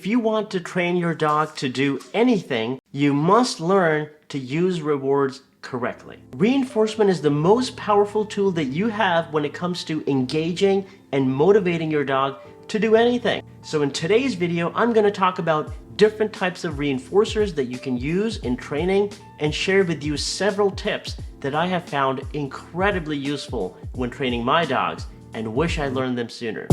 If you want to train your dog to do anything, you must learn to use rewards correctly. Reinforcement is the most powerful tool that you have when it comes to engaging and motivating your dog to do anything. So in today's video, I'm going to talk about different types of reinforcers that you can use in training and share with you several tips that I have found incredibly useful when training my dogs and wish I learned them sooner.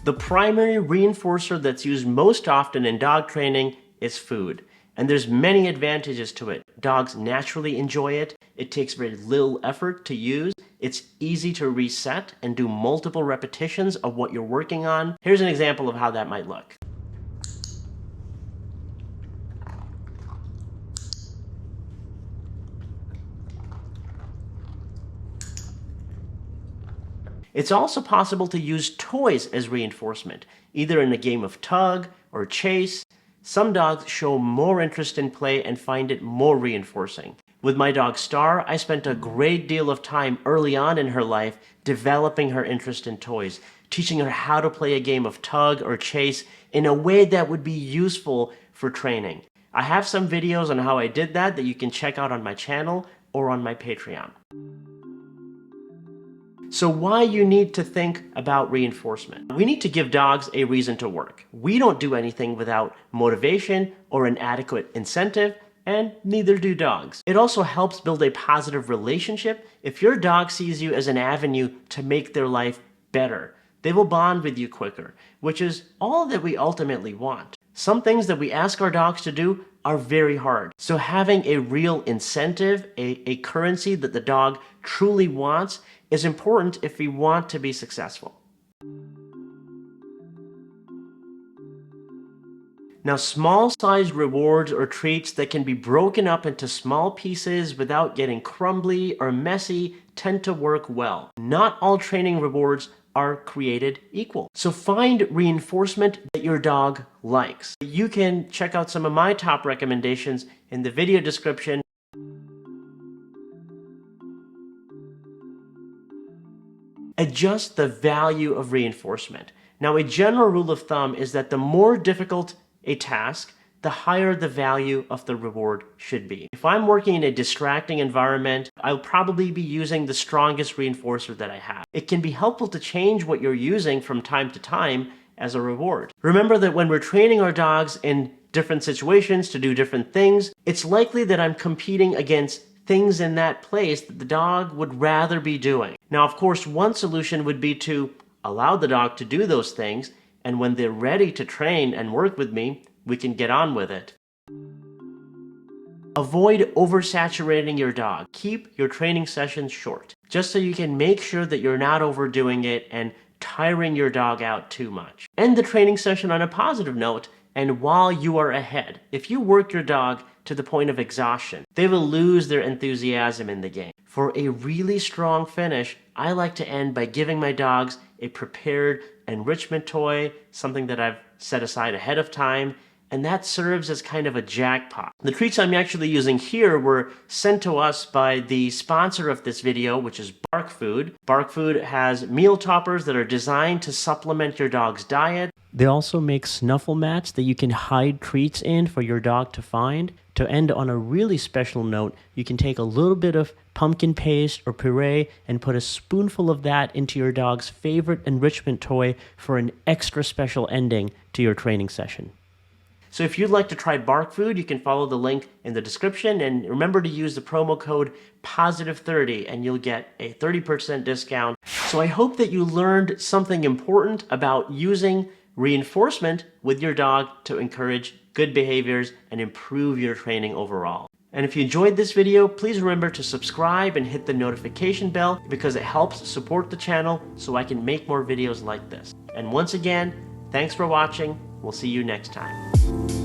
The primary reinforcer that's used most often in dog training is food. And there's many advantages to it. Dogs naturally enjoy it. It takes very little effort to use. It's easy to reset and do multiple repetitions of what you're working on. Here's an example of how that might look. It's also possible to use toys as reinforcement, either in a game of tug or chase. Some dogs show more interest in play and find it more reinforcing. With my dog Star, I spent a great deal of time early on in her life developing her interest in toys, teaching her how to play a game of tug or chase in a way that would be useful for training. I have some videos on how I did that you can check out on my channel or on my Patreon. So why you need to think about reinforcement? We need to give dogs a reason to work. We don't do anything without motivation or an adequate incentive, and neither do dogs. It also helps build a positive relationship. If your dog sees you as an avenue to make their life better, they will bond with you quicker, which is all that we ultimately want. Some things that we ask our dogs to do are very hard. So having a real incentive, a currency that the dog truly wants, is important if we want to be successful. Now, small-sized rewards or treats that can be broken up into small pieces without getting crumbly or messy tend to work well. Not all training rewards are created equal. So find reinforcement that your dog likes. You can check out some of my top recommendations in the video description. Adjust the value of reinforcement. Now, a general rule of thumb is that the more difficult a task, the higher the value of the reward should be. If I'm working in a distracting environment, I'll probably be using the strongest reinforcer that I have. It can be helpful to change what you're using from time to time as a reward. Remember that when we're training our dogs in different situations to do different things, it's likely that I'm competing against things in that place that the dog would rather be doing. Now, of course, one solution would be to allow the dog to do those things, and when they're ready to train and work with me, we can get on with it. Avoid oversaturating your dog. Keep your training sessions short, just so you can make sure that you're not overdoing it and tiring your dog out too much. End the training session on a positive note, and while you are ahead. If you work your dog to the point of exhaustion, they will lose their enthusiasm in the game. For a really strong finish, I like to end by giving my dogs a prepared enrichment toy, something that I've set aside ahead of time, and that serves as kind of a jackpot. The treats I'm actually using here were sent to us by the sponsor of this video, which is Bark Food. Bark Food has meal toppers that are designed to supplement your dog's diet. They also make snuffle mats that you can hide treats in for your dog to find. To end on a really special note, you can take a little bit of pumpkin paste or puree and put a spoonful of that into your dog's favorite enrichment toy for an extra special ending to your training session. So if you'd like to try Bark Food, you can follow the link in the description, and remember to use the promo code POSITIVE30 and you'll get a 30% discount. So I hope that you learned something important about using reinforcement with your dog to encourage good behaviors and improve your training overall. And if you enjoyed this video, please remember to subscribe and hit the notification bell because it helps support the channel so I can make more videos like this. And once again, thanks for watching. We'll see you next time.